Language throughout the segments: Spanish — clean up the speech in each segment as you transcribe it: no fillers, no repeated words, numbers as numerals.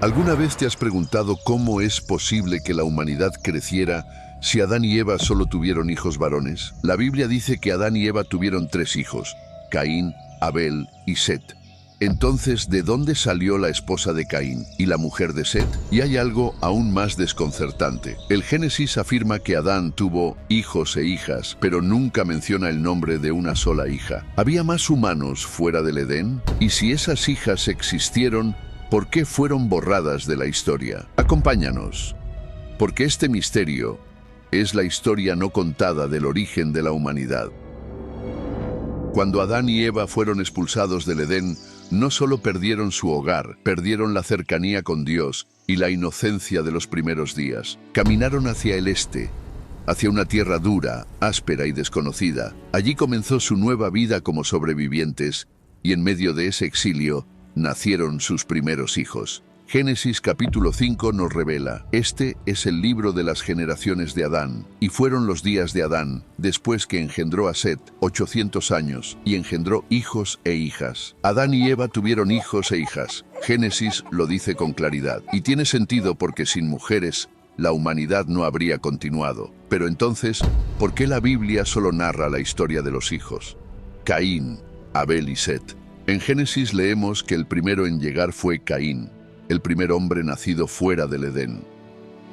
¿Alguna vez te has preguntado cómo es posible que la humanidad creciera si Adán y Eva solo tuvieron hijos varones? La Biblia dice que Adán y Eva tuvieron 3 hijos, Caín, Abel y Set. Entonces, ¿de dónde salió la esposa de Caín y la mujer de Set? Y hay algo aún más desconcertante. El Génesis afirma que Adán tuvo hijos e hijas, pero nunca menciona el nombre de una sola hija. ¿Había más humanos fuera del Edén? Y si esas hijas existieron, ¿por qué fueron borradas de la historia? Acompáñanos, porque este misterio es la historia no contada del origen de la humanidad. Cuando Adán y Eva fueron expulsados del Edén, no solo perdieron su hogar, perdieron la cercanía con Dios y la inocencia de los primeros días. Caminaron hacia el este, hacia una tierra dura, áspera y desconocida. Allí comenzó su nueva vida como sobrevivientes, y en medio de ese exilio, nacieron sus primeros hijos. Génesis capítulo 5 nos revela: este es el libro de las generaciones de Adán, y fueron los días de Adán, después que engendró a Set, 800 años, y engendró hijos e hijas. Adán y Eva tuvieron hijos e hijas. Génesis lo dice con claridad, y tiene sentido porque sin mujeres, la humanidad no habría continuado. Pero entonces, ¿por qué la Biblia solo narra la historia de los hijos? Caín, Abel y Set. En Génesis leemos que el primero en llegar fue Caín, el primer hombre nacido fuera del Edén.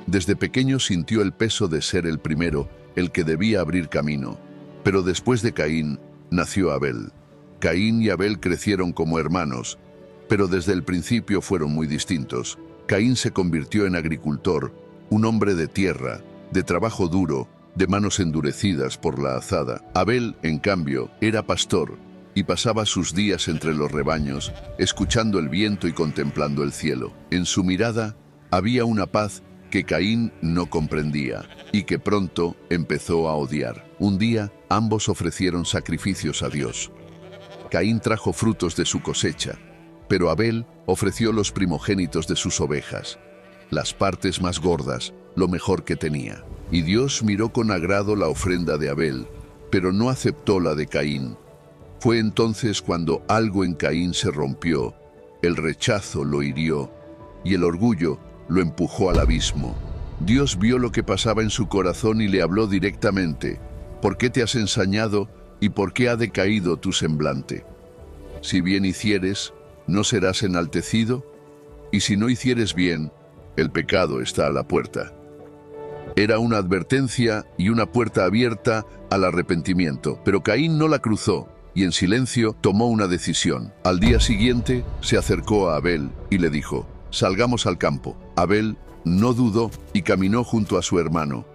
Desde pequeño sintió el peso de ser el primero, el que debía abrir camino. Pero después de Caín, nació Abel. Caín y Abel crecieron como hermanos, pero desde el principio fueron muy distintos. Caín se convirtió en agricultor, un hombre de tierra, de trabajo duro, de manos endurecidas por la azada. Abel, en cambio, era pastor, y pasaba sus días entre los rebaños, escuchando el viento y contemplando el cielo. En su mirada había una paz que Caín no comprendía y que pronto empezó a odiar. Un día, ambos ofrecieron sacrificios a Dios. Caín trajo frutos de su cosecha, pero Abel ofreció los primogénitos de sus ovejas, las partes más gordas, lo mejor que tenía. Y Dios miró con agrado la ofrenda de Abel, pero no aceptó la de Caín. Fue entonces cuando algo en Caín se rompió, el rechazo lo hirió y el orgullo lo empujó al abismo. Dios vio lo que pasaba en su corazón y le habló directamente: ¿por qué te has ensañado y por qué ha decaído tu semblante? Si bien hicieres, ¿no serás enaltecido? Y si no hicieres bien, el pecado está a la puerta. Era una advertencia y una puerta abierta al arrepentimiento, pero Caín no la cruzó y en silencio tomó una decisión. Al día siguiente se acercó a Abel y le dijo: salgamos al campo. Abel no dudó y caminó junto a su hermano,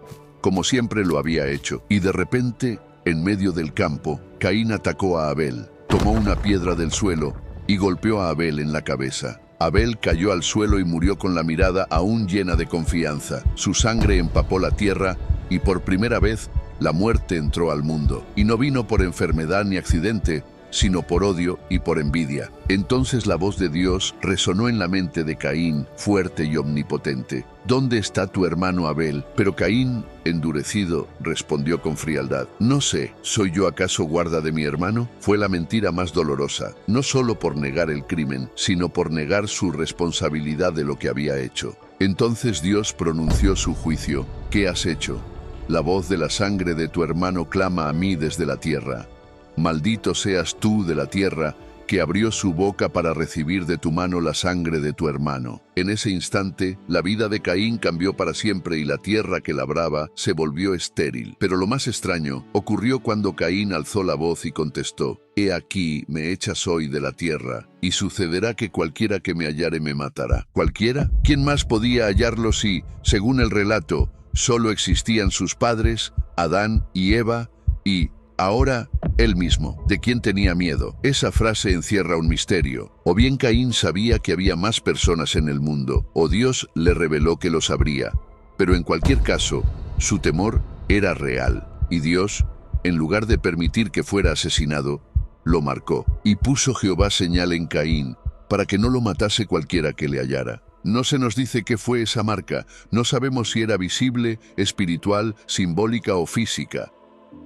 como siempre lo había hecho. Y de repente, en medio del campo, Caín atacó a Abel, tomó una piedra del suelo y golpeó a Abel en la cabeza. Abel cayó al suelo y murió con la mirada aún llena de confianza. Su sangre empapó la tierra y por primera vez la muerte entró al mundo, y no vino por enfermedad ni accidente, sino por odio y por envidia. Entonces la voz de Dios resonó en la mente de Caín, fuerte y omnipotente: ¿dónde está tu hermano Abel? Pero Caín, endurecido, respondió con frialdad: no sé, ¿soy yo acaso guarda de mi hermano? Fue la mentira más dolorosa, no solo por negar el crimen, sino por negar su responsabilidad de lo que había hecho. Entonces Dios pronunció su juicio: ¿qué has hecho? La voz de la sangre de tu hermano clama a mí desde la tierra. Maldito seas tú de la tierra, que abrió su boca para recibir de tu mano la sangre de tu hermano. En ese instante, la vida de Caín cambió para siempre y la tierra que labraba se volvió estéril. Pero lo más extraño ocurrió cuando Caín alzó la voz y contestó: he aquí, me echas hoy de la tierra, y sucederá que cualquiera que me hallare me matará. ¿Cualquiera? ¿Quién más podía hallarlo si, según el relato, solo existían sus padres, Adán y Eva, y ahora él mismo? ¿De quién tenía miedo? Esa frase encierra un misterio. O bien Caín sabía que había más personas en el mundo, o Dios le reveló que lo sabría. Pero en cualquier caso, su temor era real, y Dios, en lugar de permitir que fuera asesinado, lo marcó. Y puso Jehová señal en Caín, para que no lo matase cualquiera que le hallara. No se nos dice qué fue esa marca, no sabemos si era visible, espiritual, simbólica o física.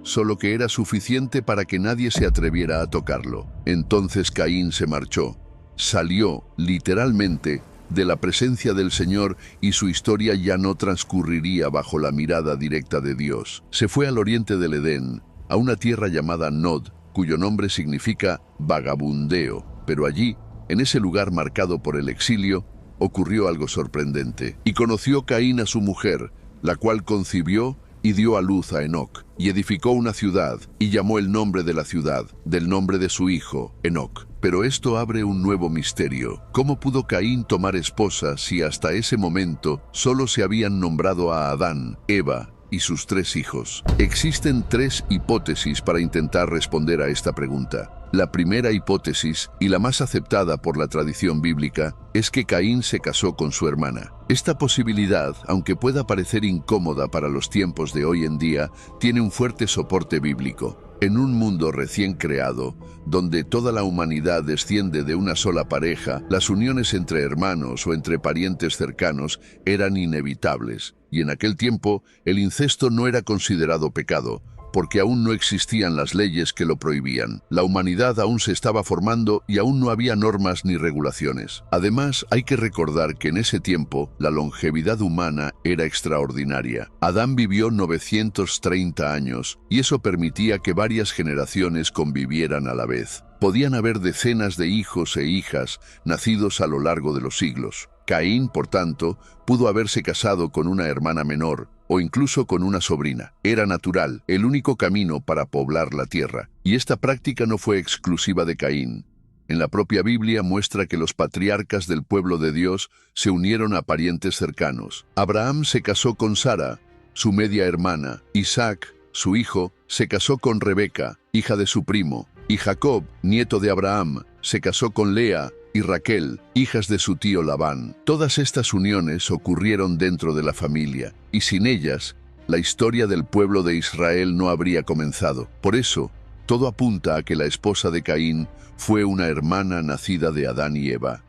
Solo que era suficiente para que nadie se atreviera a tocarlo. Entonces Caín se marchó. Salió, literalmente, de la presencia del Señor y su historia ya no transcurriría bajo la mirada directa de Dios. Se fue al oriente del Edén, a una tierra llamada Nod, cuyo nombre significa vagabundeo, pero allí, en ese lugar marcado por el exilio, ocurrió algo sorprendente. Y conoció Caín a su mujer, la cual concibió y dio a luz a Enoc, y edificó una ciudad, y llamó el nombre de la ciudad, del nombre de su hijo, Enoc. Pero esto abre un nuevo misterio. ¿Cómo pudo Caín tomar esposa si hasta ese momento solo se habían nombrado a Adán, Eva y sus 3 hijos? Existen 3 hipótesis para intentar responder a esta pregunta. La primera hipótesis, y la más aceptada por la tradición bíblica, es que Caín se casó con su hermana. Esta posibilidad, aunque pueda parecer incómoda para los tiempos de hoy en día, tiene un fuerte soporte bíblico. En un mundo recién creado, donde toda la humanidad desciende de una sola pareja, las uniones entre hermanos o entre parientes cercanos eran inevitables, y en aquel tiempo el incesto no era considerado pecado, porque aún no existían las leyes que lo prohibían. La humanidad aún se estaba formando y aún no había normas ni regulaciones. Además, hay que recordar que en ese tiempo la longevidad humana era extraordinaria. Adán vivió 930 años y eso permitía que varias generaciones convivieran a la vez. Podían haber decenas de hijos e hijas nacidos a lo largo de los siglos. Caín, por tanto, pudo haberse casado con una hermana menor o incluso con una sobrina. Era natural, el único camino para poblar la tierra. Y esta práctica no fue exclusiva de Caín. En la propia Biblia muestra que los patriarcas del pueblo de Dios se unieron a parientes cercanos. Abraham se casó con Sara, su media hermana. Isaac, su hijo, se casó con Rebeca, hija de su primo. Y Jacob, nieto de Abraham, se casó con Lea y Raquel, hijas de su tío Labán. Todas estas uniones ocurrieron dentro de la familia, y sin ellas, la historia del pueblo de Israel no habría comenzado. Por eso, todo apunta a que la esposa de Caín fue una hermana nacida de Adán y Eva.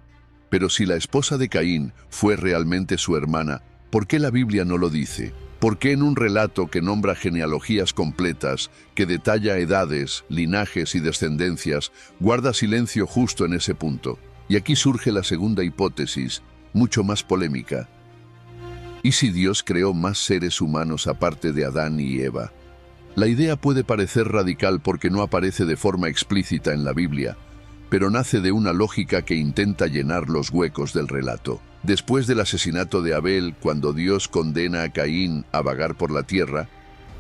Pero si la esposa de Caín fue realmente su hermana, ¿por qué la Biblia no lo dice? ¿Por qué en un relato que nombra genealogías completas, que detalla edades, linajes y descendencias, guarda silencio justo en ese punto? Y aquí surge la segunda hipótesis, mucho más polémica. ¿Y si Dios creó más seres humanos aparte de Adán y Eva? La idea puede parecer radical porque no aparece de forma explícita en la Biblia, pero nace de una lógica que intenta llenar los huecos del relato. Después del asesinato de Abel, cuando Dios condena a Caín a vagar por la tierra,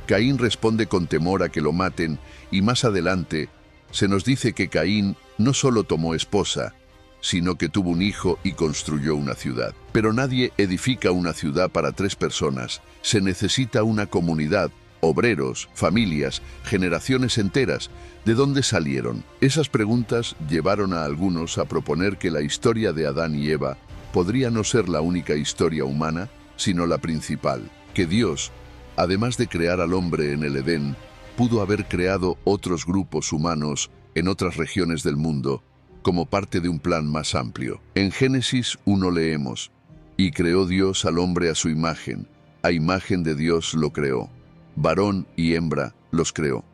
Caín responde con temor a que lo maten, y más adelante se nos dice que Caín no solo tomó esposa, sino que tuvo un hijo y construyó una ciudad. Pero nadie edifica una ciudad para 3 personas. Se necesita una comunidad, obreros, familias, generaciones enteras. ¿De dónde salieron? Esas preguntas llevaron a algunos a proponer que la historia de Adán y Eva podría no ser la única historia humana, sino la principal. Que Dios, además de crear al hombre en el Edén, pudo haber creado otros grupos humanos en otras regiones del mundo, como parte de un plan más amplio. En Génesis 1 leemos: «Y creó Dios al hombre a su imagen, a imagen de Dios lo creó, varón y hembra los creó».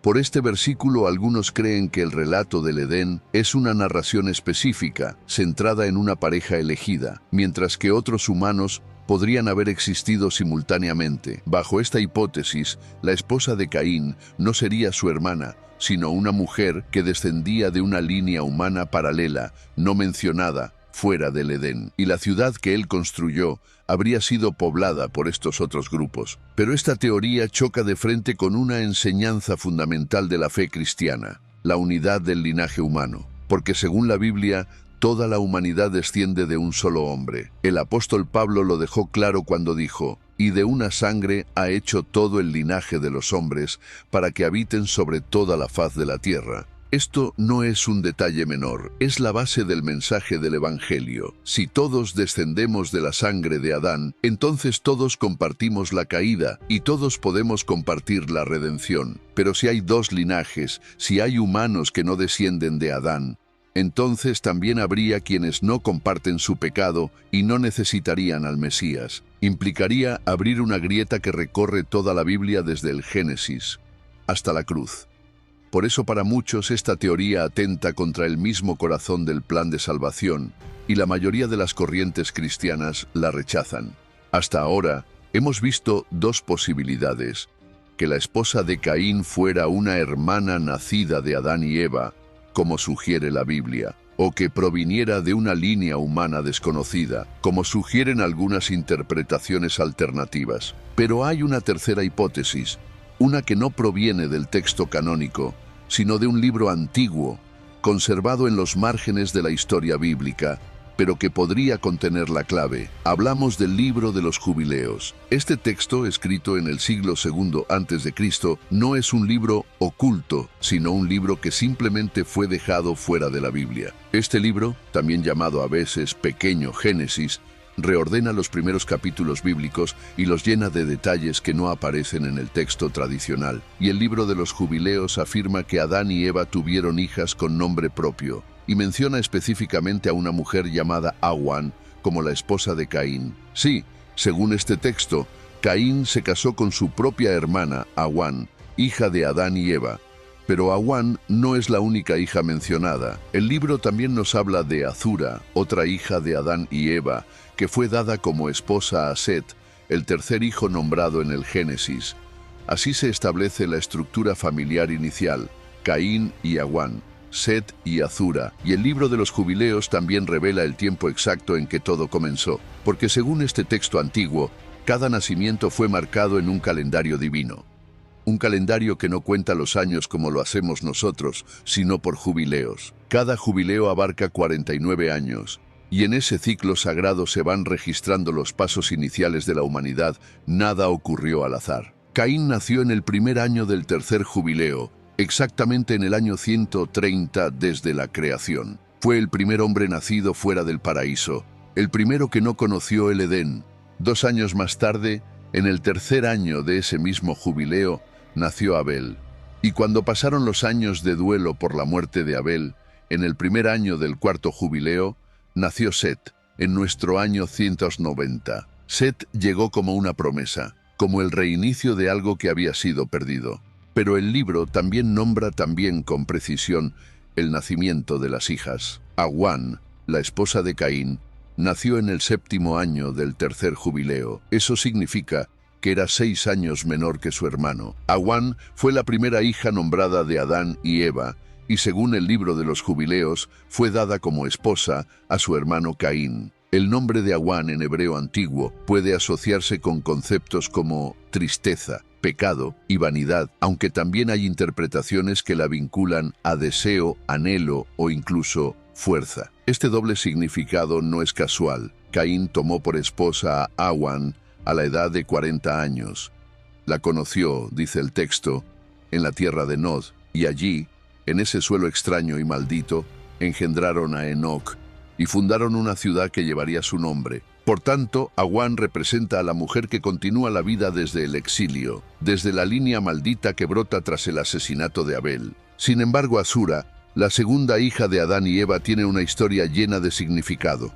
Por este versículo algunos creen que el relato del Edén es una narración específica, centrada en una pareja elegida, mientras que otros humanos podrían haber existido simultáneamente. Bajo esta hipótesis, la esposa de Caín no sería su hermana, sino una mujer que descendía de una línea humana paralela, no mencionada, fuera del Edén, y la ciudad que él construyó habría sido poblada por estos otros grupos. Pero esta teoría choca de frente con una enseñanza fundamental de la fe cristiana, la unidad del linaje humano, porque según la Biblia, toda la humanidad desciende de un solo hombre. El apóstol Pablo lo dejó claro cuando dijo: «Y de una sangre ha hecho todo el linaje de los hombres, para que habiten sobre toda la faz de la tierra». Esto no es un detalle menor, es la base del mensaje del Evangelio. Si todos descendemos de la sangre de Adán, entonces todos compartimos la caída y todos podemos compartir la redención. Pero si hay 2 linajes, si hay humanos que no descienden de Adán, entonces también habría quienes no comparten su pecado y no necesitarían al Mesías. Implicaría abrir una grieta que recorre toda la Biblia desde el Génesis hasta la cruz. Por eso para muchos esta teoría atenta contra el mismo corazón del plan de salvación, y la mayoría de las corrientes cristianas la rechazan. Hasta ahora, hemos visto dos posibilidades: que la esposa de Caín fuera una hermana nacida de Adán y Eva, como sugiere la Biblia, o que proviniera de una línea humana desconocida, como sugieren algunas interpretaciones alternativas. Pero hay una tercera hipótesis, una que no proviene del texto canónico, sino de un libro antiguo, conservado en los márgenes de la historia bíblica, pero que podría contener la clave. Hablamos del libro de los Jubileos. Este texto, escrito en el siglo II a.C., no es un libro oculto, sino un libro que simplemente fue dejado fuera de la Biblia. Este libro, también llamado a veces Pequeño Génesis, reordena los primeros capítulos bíblicos y los llena de detalles que no aparecen en el texto tradicional. Y el libro de los Jubileos afirma que Adán y Eva tuvieron hijas con nombre propio, y menciona específicamente a una mujer llamada Awan como la esposa de Caín. Sí, según este texto, Caín se casó con su propia hermana, Awan, hija de Adán y Eva. Pero Awan no es la única hija mencionada. El libro también nos habla de Azura, otra hija de Adán y Eva, que fue dada como esposa a Set, el tercer hijo nombrado en el Génesis. Así se establece la estructura familiar inicial: Caín y Awan, Set y Azura, y el libro de los Jubileos también revela el tiempo exacto en que todo comenzó, porque según este texto antiguo, cada nacimiento fue marcado en un calendario divino. Un calendario que no cuenta los años como lo hacemos nosotros, sino por jubileos. Cada jubileo abarca 49 años, y en ese ciclo sagrado se van registrando los pasos iniciales de la humanidad. Nada ocurrió al azar. Caín nació en el primer año del tercer jubileo, exactamente en el año 130 desde la creación. Fue el primer hombre nacido fuera del paraíso, el primero que no conoció el Edén. 2 años más tarde, en el tercer año de ese mismo jubileo, nació Abel. Y cuando pasaron los años de duelo por la muerte de Abel, en el primer año del cuarto jubileo, nació Set, en nuestro año 190. Set llegó como una promesa, como el reinicio de algo que había sido perdido. Pero el libro también nombra con precisión el nacimiento de las hijas. Awan, la esposa de Caín, nació en el 7º año del tercer jubileo. Eso significa que era 6 años menor que su hermano. Awan fue la primera hija nombrada de Adán y Eva, y según el libro de los Jubileos, fue dada como esposa a su hermano Caín. El nombre de Awan en hebreo antiguo puede asociarse con conceptos como tristeza, pecado y vanidad, aunque también hay interpretaciones que la vinculan a deseo, anhelo o incluso fuerza. Este doble significado no es casual. Caín tomó por esposa a Awan a la edad de 40 años. La conoció, dice el texto, en la tierra de Nod, y allí, en ese suelo extraño y maldito, engendraron a Enoc y fundaron una ciudad que llevaría su nombre. Por tanto, Awan representa a la mujer que continúa la vida desde el exilio, desde la línea maldita que brota tras el asesinato de Abel. Sin embargo, Azura, la segunda hija de Adán y Eva, tiene una historia llena de significado.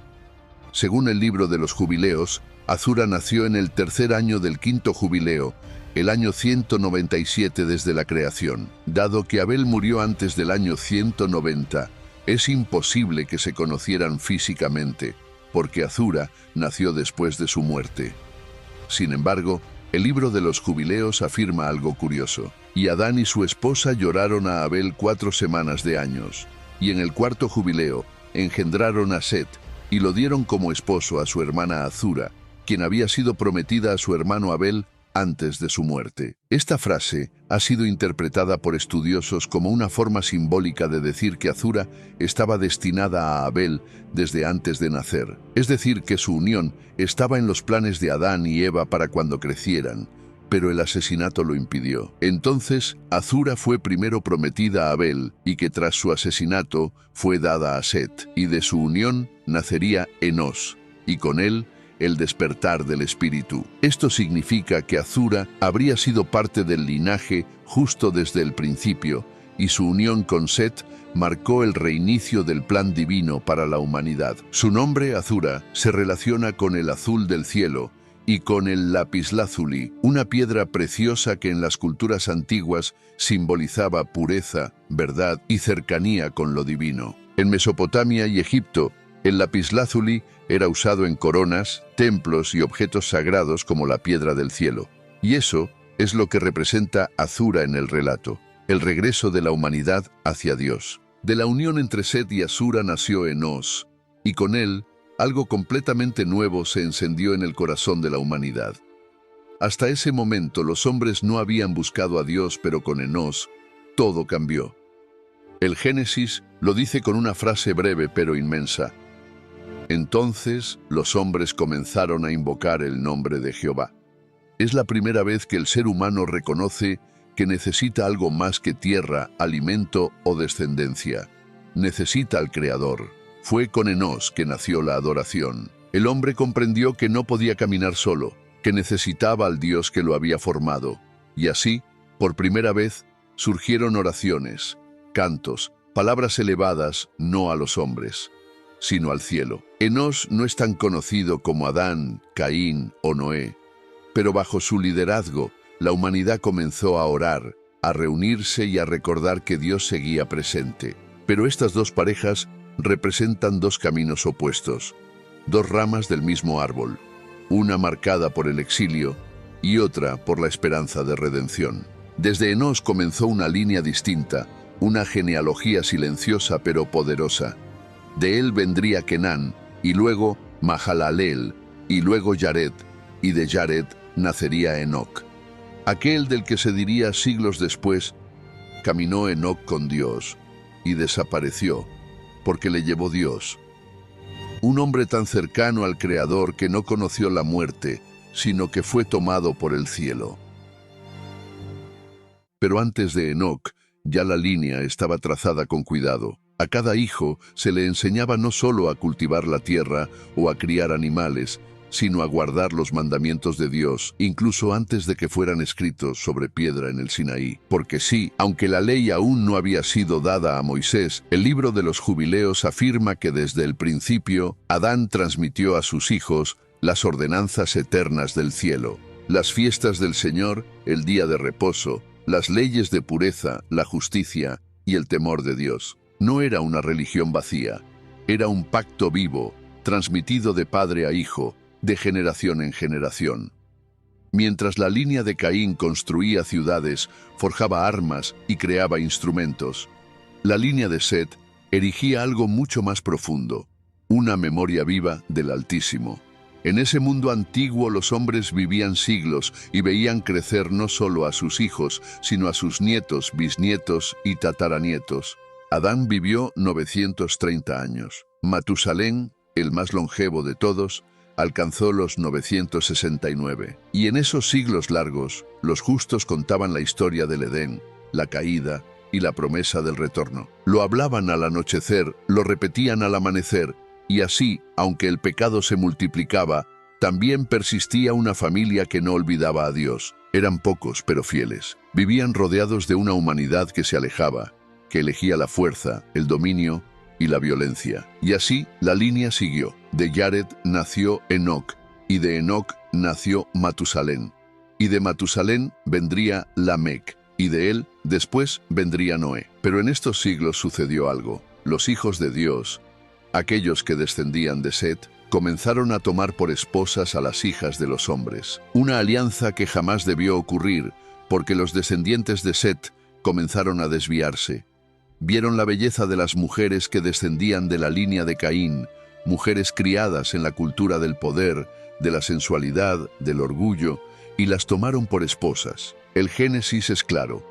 Según el libro de los Jubileos, Azura nació en el tercer año del quinto jubileo, el año 197 desde la creación. Dado que Abel murió antes del año 190, es imposible que se conocieran físicamente, porque Azura nació después de su muerte. Sin embargo, el libro de los Jubileos afirma algo curioso. Y Adán y su esposa lloraron a Abel 4 semanas de años, y en el cuarto jubileo engendraron a Set, y lo dieron como esposo a su hermana Azura, quien había sido prometida a su hermano Abel antes de su muerte. Esta frase ha sido interpretada por estudiosos como una forma simbólica de decir que Azura estaba destinada a Abel desde antes de nacer. Es decir, que su unión estaba en los planes de Adán y Eva para cuando crecieran, pero el asesinato lo impidió. Entonces, Azura fue primero prometida a Abel y que tras su asesinato fue dada a Set, y de su unión nacería Enos, y con él el despertar del espíritu. Esto significa que Azura habría sido parte del linaje justo desde el principio, y su unión con Set marcó el reinicio del plan divino para la humanidad. Su nombre, Azura, se relaciona con el azul del cielo, y con el lapislázuli, una piedra preciosa que en las culturas antiguas simbolizaba pureza, verdad y cercanía con lo divino. En Mesopotamia y Egipto, el lapislázuli era usado en coronas, templos y objetos sagrados como la piedra del cielo. Y eso es lo que representa Azura en el relato, el regreso de la humanidad hacia Dios. De la unión entre Set y Azura nació Enos, y con él algo completamente nuevo se encendió en el corazón de la humanidad. Hasta ese momento los hombres no habían buscado a Dios, pero con Enos todo cambió. El Génesis lo dice con una frase breve pero inmensa. Entonces los hombres comenzaron a invocar el nombre de Jehová. Es la primera vez que el ser humano reconoce que necesita algo más que tierra, alimento o descendencia. Necesita al Creador. Fue con Enos que nació la adoración. El hombre comprendió que no podía caminar solo, que necesitaba al Dios que lo había formado. Y así, por primera vez, surgieron oraciones, cantos, palabras elevadas no a los hombres, sino al cielo. Enos no es tan conocido como Adán, Caín o Noé, pero bajo su liderazgo, la humanidad comenzó a orar, a reunirse y a recordar que Dios seguía presente. Pero estas dos parejas representan dos caminos opuestos, dos ramas del mismo árbol, una marcada por el exilio y otra por la esperanza de redención. Desde Enos comenzó una línea distinta, una genealogía silenciosa pero poderosa. De él vendría Kenán, y luego Mahalaleel, y luego Yared, y de Yared nacería Enoc. Aquel del que se diría siglos después, caminó Enoc con Dios, y desapareció, porque le llevó Dios. Un hombre tan cercano al Creador que no conoció la muerte, sino que fue tomado por el cielo. Pero antes de Enoc, ya la línea estaba trazada con cuidado. A cada hijo se le enseñaba no solo a cultivar la tierra o a criar animales, sino a guardar los mandamientos de Dios, incluso antes de que fueran escritos sobre piedra en el Sinaí. Porque sí, aunque la ley aún no había sido dada a Moisés, el libro de los Jubileos afirma que desde el principio Adán transmitió a sus hijos las ordenanzas eternas del cielo, las fiestas del Señor, el día de reposo, las leyes de pureza, la justicia y el temor de Dios. No era una religión vacía, era un pacto vivo, transmitido de padre a hijo, de generación en generación. Mientras la línea de Caín construía ciudades, forjaba armas y creaba instrumentos, la línea de Set erigía algo mucho más profundo, una memoria viva del Altísimo. En ese mundo antiguo los hombres vivían siglos y veían crecer no solo a sus hijos, sino a sus nietos, bisnietos y tataranietos. Adán vivió 930 años. Matusalén, el más longevo de todos, alcanzó los 969. Y en esos siglos largos, los justos contaban la historia del Edén, la caída y la promesa del retorno. Lo hablaban al anochecer, lo repetían al amanecer, y así, aunque el pecado se multiplicaba, también persistía una familia que no olvidaba a Dios. Eran pocos, pero fieles. Vivían rodeados de una humanidad que se alejaba, que elegía la fuerza, el dominio y la violencia. Y así la línea siguió. De Yared nació Enoc, y de Enoc nació Matusalén. Y de Matusalén vendría Lamec, y de él después vendría Noé. Pero en estos siglos sucedió algo. Los hijos de Dios, aquellos que descendían de Set, comenzaron a tomar por esposas a las hijas de los hombres. Una alianza que jamás debió ocurrir, porque los descendientes de Set comenzaron a desviarse. Vieron la belleza de las mujeres que descendían de la línea de Caín, mujeres criadas en la cultura del poder, de la sensualidad, del orgullo, y las tomaron por esposas. El Génesis es claro.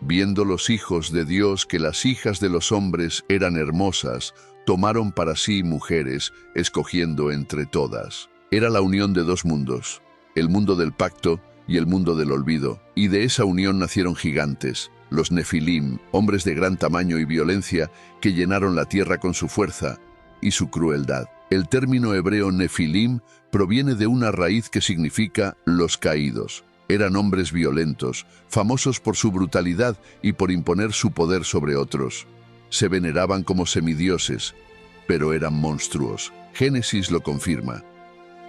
Viendo los hijos de Dios que las hijas de los hombres eran hermosas, tomaron para sí mujeres, escogiendo entre todas. Era la unión de dos mundos, el mundo del pacto y el mundo del olvido, y de esa unión nacieron gigantes, los Nefilim, hombres de gran tamaño y violencia que llenaron la tierra con su fuerza y su crueldad. El término hebreo Nefilim proviene de una raíz que significa los caídos. Eran hombres violentos, famosos por su brutalidad y por imponer su poder sobre otros. Se veneraban como semidioses, pero eran monstruos. Génesis lo confirma.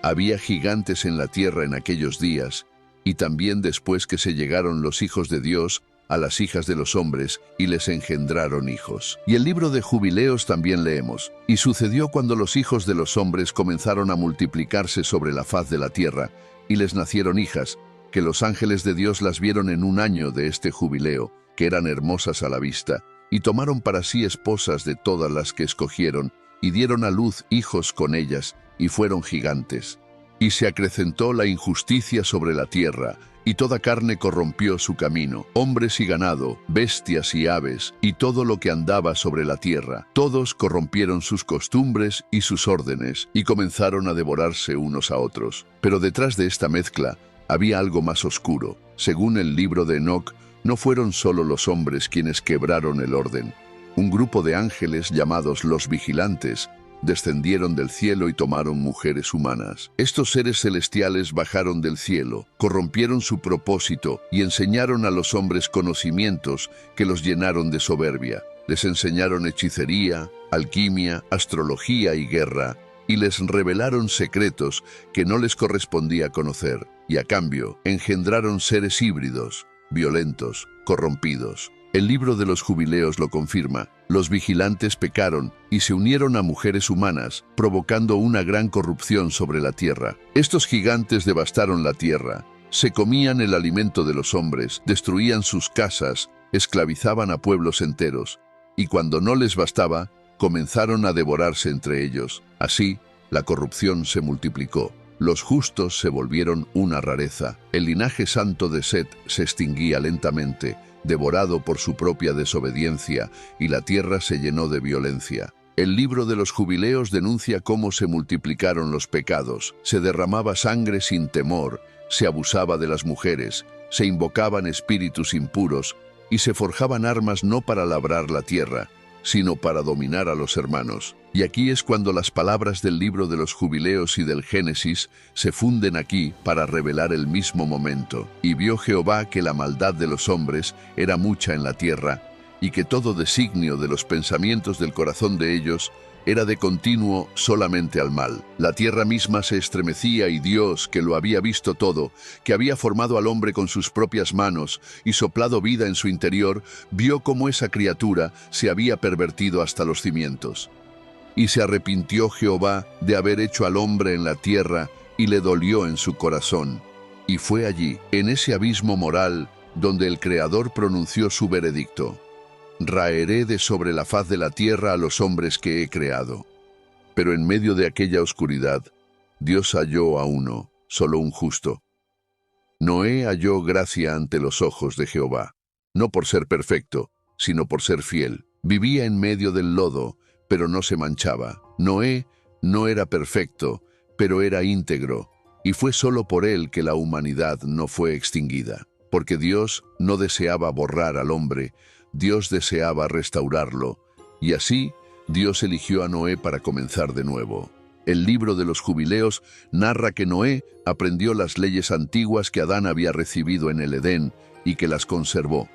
Había gigantes en la tierra en aquellos días, y también después que se llegaron los hijos de Dios a las hijas de los hombres, y les engendraron hijos. Y el libro de Jubileos también leemos: y sucedió cuando los hijos de los hombres comenzaron a multiplicarse sobre la faz de la tierra, y les nacieron hijas, que los ángeles de Dios las vieron en un año de este jubileo, que eran hermosas a la vista, y tomaron para sí esposas de todas las que escogieron, y dieron a luz hijos con ellas, y fueron gigantes. Y se acrecentó la injusticia sobre la tierra, y toda carne corrompió su camino, hombres y ganado, bestias y aves, y todo lo que andaba sobre la tierra. Todos corrompieron sus costumbres y sus órdenes, y comenzaron a devorarse unos a otros. Pero detrás de esta mezcla había algo más oscuro. Según el libro de Enoc, no fueron solo los hombres quienes quebraron el orden. Un grupo de ángeles llamados los vigilantes descendieron del cielo y tomaron mujeres humanas. Estos seres celestiales bajaron del cielo, corrompieron su propósito y enseñaron a los hombres conocimientos que los llenaron de soberbia. Les enseñaron hechicería, alquimia, astrología y guerra, y les revelaron secretos que no les correspondía conocer, y a cambio engendraron seres híbridos, violentos, corrompidos. El libro de los Jubileos lo confirma. Los vigilantes pecaron y se unieron a mujeres humanas, provocando una gran corrupción sobre la tierra. Estos gigantes devastaron la tierra, se comían el alimento de los hombres, destruían sus casas, esclavizaban a pueblos enteros, y cuando no les bastaba, comenzaron a devorarse entre ellos. Así, la corrupción se multiplicó. Los justos se volvieron una rareza. El linaje santo de Set se extinguía lentamente, devorado por su propia desobediencia, y la tierra se llenó de violencia. El libro de los Jubileos denuncia cómo se multiplicaron los pecados, se derramaba sangre sin temor, se abusaba de las mujeres, se invocaban espíritus impuros, y se forjaban armas no para labrar la tierra, sino para dominar a los hermanos. Y aquí es cuando las palabras del libro de los Jubileos y del Génesis se funden aquí para revelar el mismo momento. Y vio Jehová que la maldad de los hombres era mucha en la tierra, y que todo designio de los pensamientos del corazón de ellos era de continuo solamente al mal. La tierra misma se estremecía, y Dios, que lo había visto todo, que había formado al hombre con sus propias manos y soplado vida en su interior, vio cómo esa criatura se había pervertido hasta los cimientos. Y se arrepintió Jehová de haber hecho al hombre en la tierra, y le dolió en su corazón. Y fue allí, en ese abismo moral, donde el Creador pronunció su veredicto: raeré de sobre la faz de la tierra a los hombres que he creado. Pero en medio de aquella oscuridad, Dios halló a uno, solo un justo. Noé halló gracia ante los ojos de Jehová, no por ser perfecto, sino por ser fiel. Vivía en medio del lodo, pero no se manchaba. Noé no era perfecto, pero era íntegro, y fue solo por él que la humanidad no fue extinguida. Porque Dios no deseaba borrar al hombre, Dios deseaba restaurarlo, y así Dios eligió a Noé para comenzar de nuevo. El libro de los Jubileos narra que Noé aprendió las leyes antiguas que Adán había recibido en el Edén y que las conservó.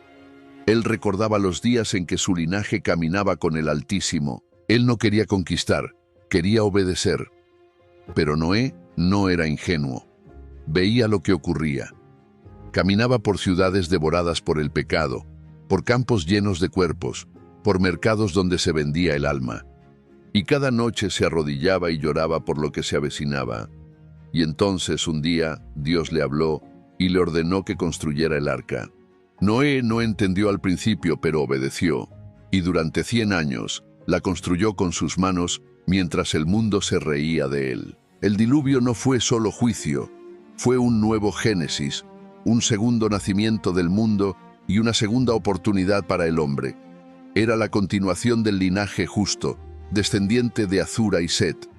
Él recordaba los días en que su linaje caminaba con el Altísimo. Él no quería conquistar, quería obedecer. Pero Noé no era ingenuo. Veía lo que ocurría. Caminaba por ciudades devoradas por el pecado, por campos llenos de cuerpos, por mercados donde se vendía el alma. Y cada noche se arrodillaba y lloraba por lo que se avecinaba. Y entonces un día Dios le habló y le ordenó que construyera el arca. Noé no entendió al principio, pero obedeció, y durante 100 años la construyó con sus manos mientras el mundo se reía de él. El diluvio no fue solo juicio, fue un nuevo Génesis, un segundo nacimiento del mundo y una segunda oportunidad para el hombre. Era la continuación del linaje justo, descendiente de Azura y Set,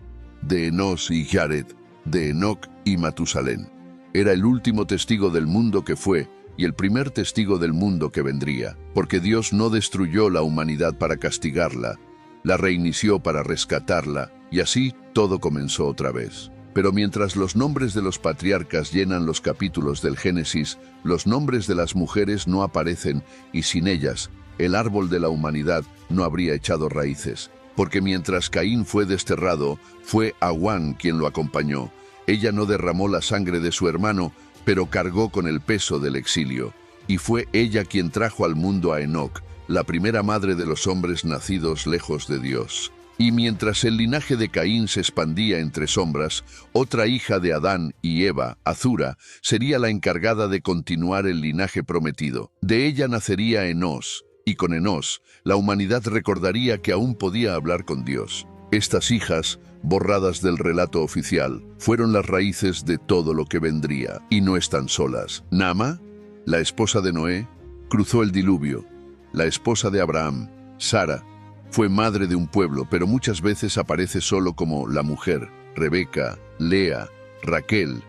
de Enos y Jared, de Enoc y Matusalén. Era el último testigo del mundo que fue y el primer testigo del mundo que vendría, porque Dios no destruyó la humanidad para castigarla, la reinició para rescatarla, y así todo comenzó otra vez. Pero mientras los nombres de los patriarcas llenan los capítulos del Génesis, los nombres de las mujeres no aparecen, y sin ellas, el árbol de la humanidad no habría echado raíces. Porque mientras Caín fue desterrado, fue Aguán quien lo acompañó, Ella no derramó la sangre de su hermano, pero cargó con el peso del exilio. Y fue ella quien trajo al mundo a Enoc, la primera madre de los hombres nacidos lejos de Dios. Y mientras el linaje de Caín se expandía entre sombras, otra hija de Adán y Eva, Azura, sería la encargada de continuar el linaje prometido. De ella nacería Enós, y con Enós, la humanidad recordaría que aún podía hablar con Dios. Estas hijas, borradas del relato oficial, fueron las raíces de todo lo que vendría, y no están solas. Nama, la esposa de Noé, cruzó el diluvio. La esposa de Abraham, Sara, fue madre de un pueblo, pero muchas veces aparece solo como la mujer. Rebeca, Lea, Raquel,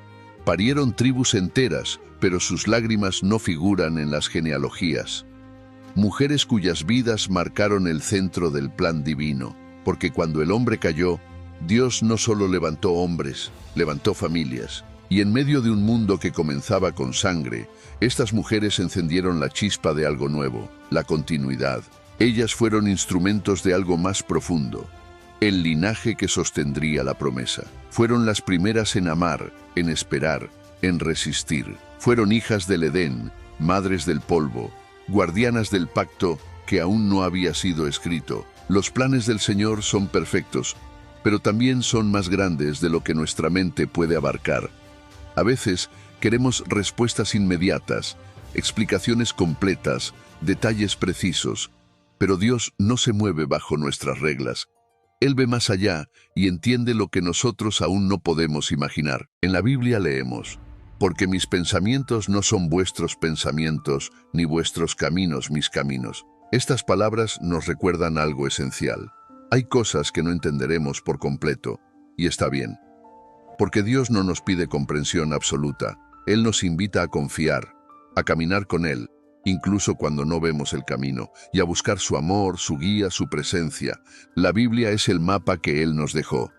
parieron tribus enteras, pero sus lágrimas no figuran en las genealogías. Mujeres cuyas vidas marcaron el centro del plan divino, porque cuando el hombre cayó, Dios no solo levantó hombres, levantó familias. Y en medio de un mundo que comenzaba con sangre, estas mujeres encendieron la chispa de algo nuevo, la continuidad. Ellas fueron instrumentos de algo más profundo, el linaje que sostendría la promesa. Fueron las primeras en amar, en esperar, en resistir. Fueron hijas del Edén, madres del polvo, guardianas del pacto que aún no había sido escrito. Los planes del Señor son perfectos, pero también son más grandes de lo que nuestra mente puede abarcar. A veces queremos respuestas inmediatas, explicaciones completas, detalles precisos, pero Dios no se mueve bajo nuestras reglas. Él ve más allá y entiende lo que nosotros aún no podemos imaginar. En la Biblia leemos: «Porque mis pensamientos no son vuestros pensamientos, ni vuestros caminos mis caminos». Estas palabras nos recuerdan algo esencial. Hay cosas que no entenderemos por completo, y está bien. Porque Dios no nos pide comprensión absoluta. Él nos invita a confiar, a caminar con Él, incluso cuando no vemos el camino, y a buscar su amor, su guía, su presencia. La Biblia es el mapa que Él nos dejó.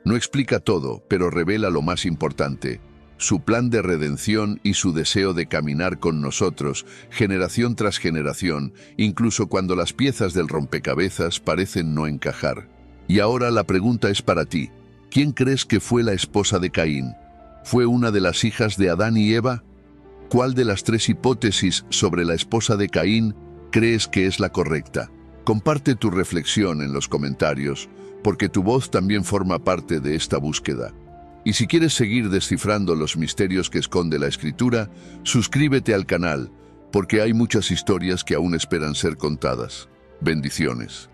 No explica todo, pero revela lo más importante: su plan de redención y su deseo de caminar con nosotros, generación tras generación, incluso cuando las piezas del rompecabezas parecen no encajar. Y ahora la pregunta es para ti. ¿Quién crees que fue la esposa de Caín? ¿Fue una de las hijas de Adán y Eva? ¿Cuál de las tres hipótesis sobre la esposa de Caín crees que es la correcta? Comparte tu reflexión en los comentarios, porque tu voz también forma parte de esta búsqueda. Y si quieres seguir descifrando los misterios que esconde la Escritura, suscríbete al canal, porque hay muchas historias que aún esperan ser contadas. Bendiciones.